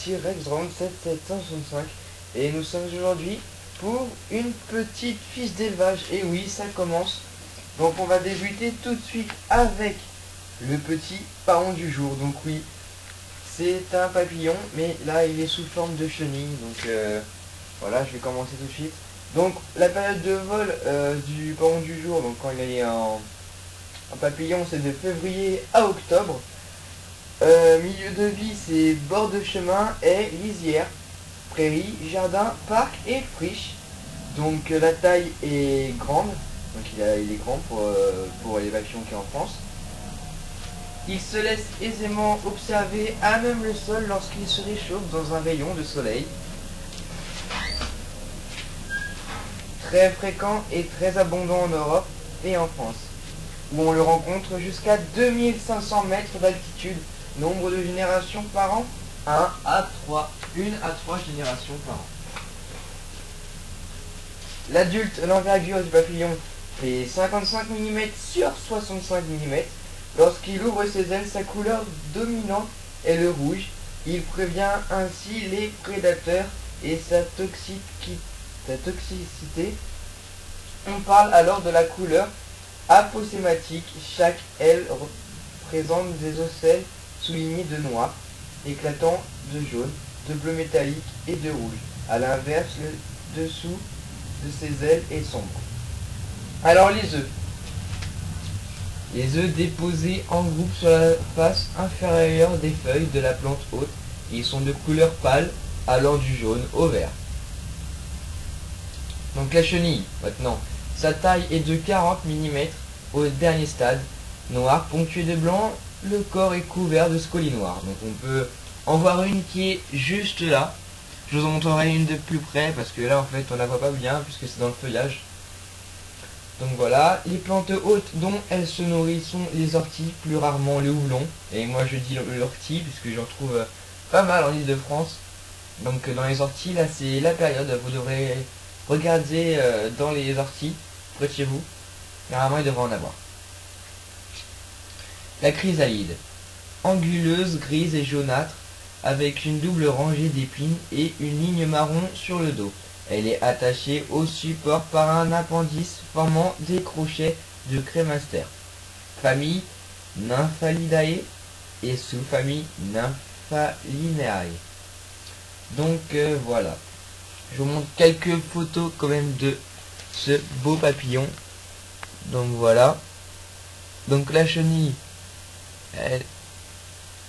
ici Rex 765 et nous sommes aujourd'hui pour une petite fiche d'élevage. Et oui, ça commence. Donc on va débuter tout de suite avec le petit paon du jour. Donc oui, c'est un papillon, mais là il est sous forme de chenille. Donc voilà, je vais commencer tout de suite. Donc la période de vol du paon du jour, donc quand il est en papillon, c'est de février à octobre. Milieu de vie, c'est bord de chemin, haies, lisière, prairie, jardin, parc et friche. Donc la taille est grande, donc il est grand pour les papillons qui sont en France. Il se laisse aisément observer à même le sol lorsqu'il se réchauffe dans un rayon de soleil. Très fréquent et très abondant en Europe et en France, où on le rencontre jusqu'à 2500 mètres d'altitude. Nombre de générations par an, 1 à 3. 1 à 3 générations par an. L'adulte, l'envergure du papillon fait 55 mm sur 65 mm. Lorsqu'il ouvre ses ailes, sa couleur dominante est le rouge. Il prévient ainsi les prédateurs et sa toxicité. On parle alors de la couleur aposématique. Chaque aile présente des ocelles soulignés de noir, éclatant de jaune, de bleu métallique et de rouge. A l'inverse, le dessous de ses ailes est sombre. Alors les œufs. Les œufs déposés en groupe sur la face inférieure des feuilles de la plante haute. Ils sont de couleur pâle, allant du jaune au vert. Donc la chenille, maintenant. Sa taille est de 40 mm au dernier stade. Noir, ponctué de blanc. Le corps est couvert de scolie noire. Donc on peut en voir une qui est juste là. Je vous en montrerai une de plus près parce que là en fait on la voit pas bien puisque c'est dans le feuillage. Donc voilà, les plantes hautes dont elles se nourrissent sont les orties, plus rarement le houblon. Et moi je dis l'ortie puisque j'en trouve pas mal en Île-de-France. Donc dans les orties, là c'est la période, vous devrez regarder dans les orties près de chez vous. Normalement il devrait en avoir. La chrysalide, anguleuse, grise et jaunâtre, avec une double rangée d'épines et une ligne marron sur le dos. Elle est attachée au support par un appendice formant des crochets de crémaster. Famille Nymphalidae et sous-famille Nymphalineae. Donc voilà. Je vous montre quelques photos quand même de ce beau papillon. Donc voilà. Donc la chenille,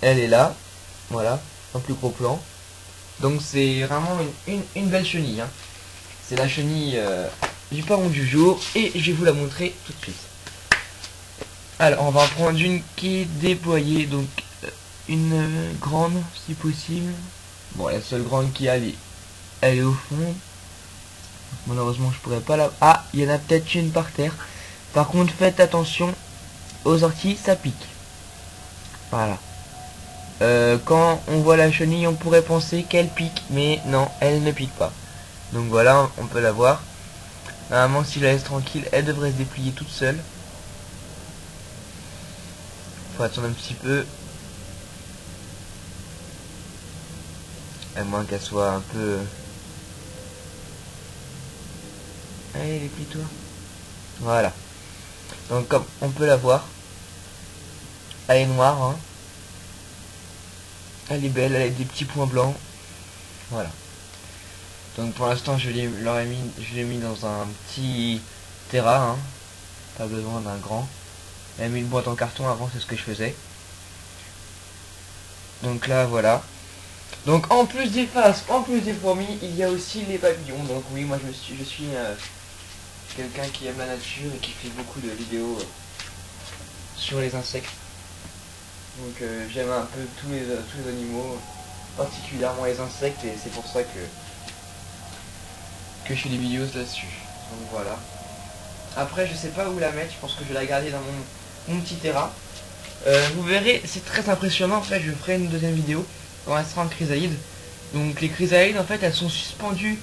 elle est là, voilà, en plus gros plan. Donc c'est vraiment une belle chenille. Hein. C'est la chenille du paon du jour et je vais vous la montrer tout de suite. Alors on va en prendre une qui est déployée, donc une grande si possible. Bon, la seule grande qu'il y a, elle est au fond. Malheureusement je pourrais pas la... Ah, il y en a peut-être une par terre. Par contre faites attention aux orties, ça pique. Voilà. Quand on voit la chenille, on pourrait penser qu'elle pique, mais non, elle ne pique pas. Donc voilà, on peut la voir. Normalement, si je la laisse tranquille, elle devrait se déplier toute seule. Faut attendre un petit peu. À moins qu'elle soit un peu... Allez, déplie-toi. Voilà. Donc comme on peut la voir, elle est noire, hein. Elle est belle, elle a des petits points blancs. Voilà. Donc pour l'instant je l'ai mis dans un petit terrain, hein. Pas besoin d'un grand. J'ai mis une boîte en carton avant, c'est ce que je faisais. Donc là voilà. Donc en plus des phases, en plus des fourmis, il y a aussi les papillons. Donc oui, moi je suis quelqu'un qui aime la nature et qui fait beaucoup de vidéos sur les insectes. Donc j'aime un peu tous les animaux, particulièrement les insectes, et c'est pour ça que je fais des vidéos là-dessus. Donc voilà. Après je sais pas où la mettre, je pense que je vais la garder dans mon petit terrain. Vous verrez, c'est très impressionnant. En fait je ferai une deuxième vidéo quand elle sera en chrysalide. Donc les chrysalides en fait elles sont suspendues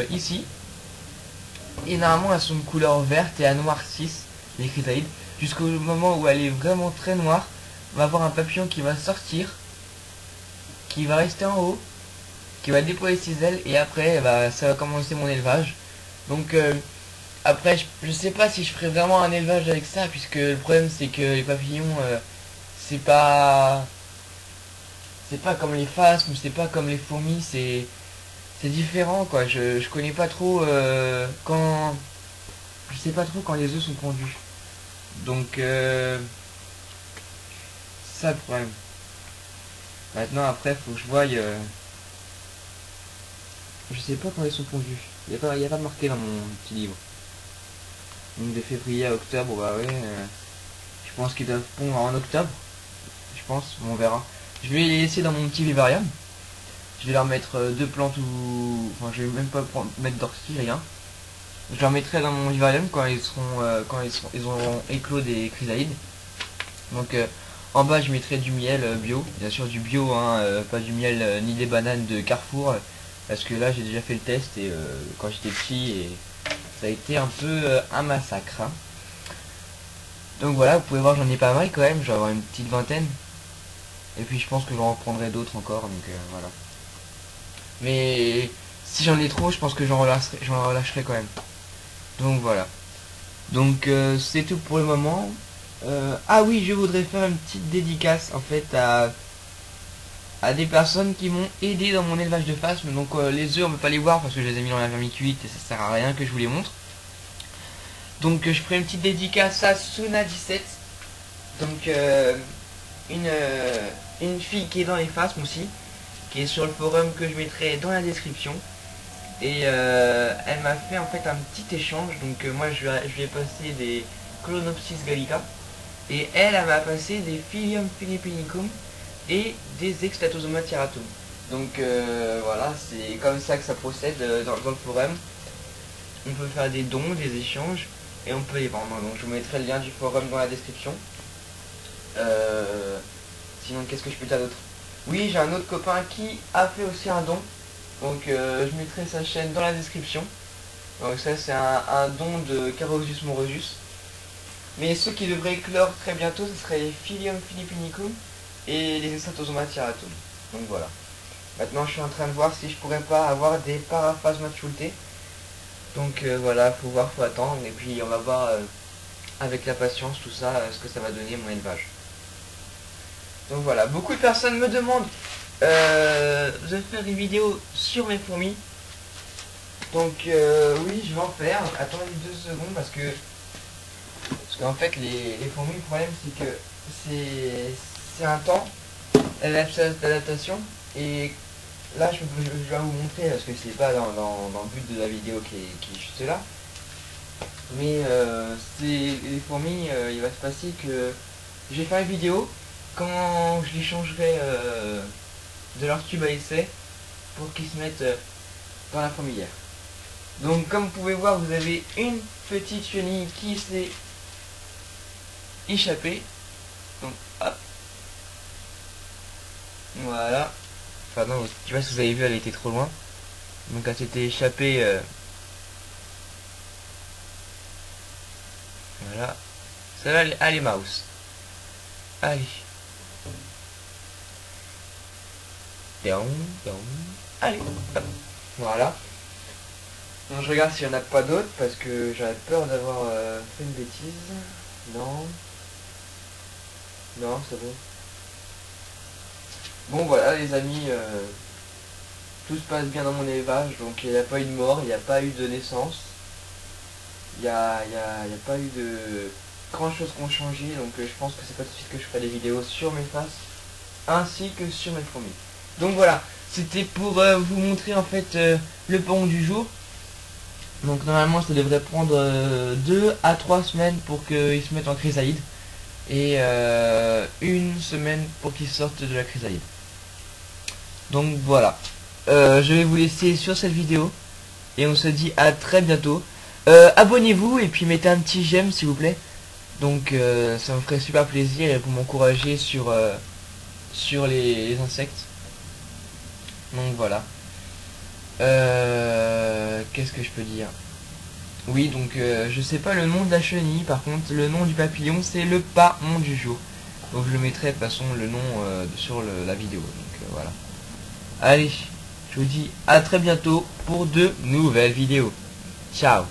ici. Et normalement elles sont de couleur verte et elles noircissent les chrysalides. Jusqu'au moment où elle est vraiment très noire. On va avoir un papillon qui va sortir qui va rester en haut, qui va déployer ses ailes, et après bah, ça va commencer mon élevage. Donc après je sais pas si je ferai vraiment un élevage avec ça, puisque le problème c'est que les papillons c'est pas comme les phasmes, c'est pas comme les fourmis, c'est différent quoi. Je connais pas trop quand je sais pas trop quand les œufs sont pondus. Donc c'est ça le problème. Maintenant après faut que je voie je sais pas quand ils sont pondus. Y a pas marqué dans mon petit livre. Donc de février à octobre, bah ouais. Je pense qu'ils doivent pondre en octobre. Je pense, on verra. Je vais les laisser dans mon petit vivarium. Je vais leur mettre deux plantes ou. Enfin, je vais même pas mettre d'ortie, rien. Je leur mettrai dans mon vivarium quand ils seront. Ils auront éclos des chrysallides. Donc en bas, je mettrai du miel bio. Bien sûr, du bio, hein, pas du miel ni des bananes de Carrefour. Parce que là, j'ai déjà fait le test et quand j'étais petit, et ça a été un peu un massacre. Hein. Donc voilà, vous pouvez voir, j'en ai pas mal quand même. Je vais avoir une petite vingtaine. Et puis je pense que j'en reprendrai d'autres encore. Donc voilà. Mais si j'en ai trop, je pense que j'en relâcherai quand même. Donc voilà. Donc c'est tout pour le moment. Ah oui, je voudrais faire une petite dédicace en fait à des personnes qui m'ont aidé dans mon élevage de phasmes. Donc les œufs on peut pas les voir parce que je les ai mis dans la vermicuite et ça sert à rien que je vous les montre. Donc je ferai une petite dédicace à Suna17. Donc une fille qui est dans les phasmes aussi, qui est sur le forum que je mettrai dans la description. Et elle m'a fait en fait un petit échange. Donc moi je lui ai passé des Clonopsis gallica. Et elle m'a passé des Phyllium philippinicum et des Extatosoma tiaratum. Donc voilà, c'est comme ça que ça procède dans le forum. On peut faire des dons, des échanges, et on peut les vendre. Donc je vous mettrai le lien du forum dans la description. Sinon qu'est-ce que je peux dire d'autre? Oui, j'ai un autre copain qui a fait aussi un don. Donc je mettrai sa chaîne dans la description. Donc ça c'est un don de Carosus morosus. Mais ceux qui devraient éclore très bientôt, ce serait les Phyllium philippinicum et les Extatosoma tiaratum. Donc voilà. Maintenant je suis en train de voir si je pourrais pas avoir des Paraphasma chultae. Donc voilà, faut voir, faut attendre. Et puis on va voir avec la patience tout ça, ce que ça va donner mon élevage. Donc voilà, beaucoup de personnes me demandent de faire une vidéo sur mes fourmis. Donc oui, je vais en faire. Attendez 2 secondes parce qu'en fait les fourmis, le problème c'est que c'est un temps d'adaptation. Et là je vais vous montrer parce que c'est pas dans le but de la vidéo qui est juste là. Mais les fourmis, il va se passer que je vais faire une vidéo quand je les changerai de leur tube à essai pour qu'ils se mettent dans la fourmilière. Donc comme vous pouvez voir, vous avez une petite chenille qui s'est échappée. Donc hop. Voilà. Enfin non, je sais pas si vous avez vu, elle était trop loin. Donc elle s'était échappée. Voilà. Celle-là, allez mouse. Allez. Down, down. Allez. Hop. Voilà. Donc je regarde s'il n'y en a pas d'autres parce que j'avais peur d'avoir fait une bêtise. Non. Non, c'est bon. Bon voilà les amis, tout se passe bien dans mon élevage, donc il n'y a pas eu de mort, il n'y a pas eu de naissance. Il n'y a pas eu de grand chose qui ont changé, donc je pense que c'est pas tout de suite que je ferai des vidéos sur mes faces ainsi que sur mes fourmis. Donc voilà, c'était pour vous montrer en fait le pont du jour. Donc normalement ça devrait prendre 2 à 3 semaines pour qu'ils se mettent en chrysalide et 1 semaine pour qu'ils sortent de la chrysalide. Donc voilà, je vais vous laisser sur cette vidéo et on se dit à très bientôt. Abonnez-vous et puis mettez un petit j'aime s'il vous plaît. Donc ça me ferait super plaisir et pour m'encourager sur les insectes. Donc voilà. Qu'est-ce que je peux dire? Oui, donc je sais pas le nom de la chenille, par contre le nom du papillon c'est le paon du jour. Donc je le mettrai de toute façon le nom sur la vidéo. Donc voilà. Allez, je vous dis à très bientôt pour de nouvelles vidéos. Ciao.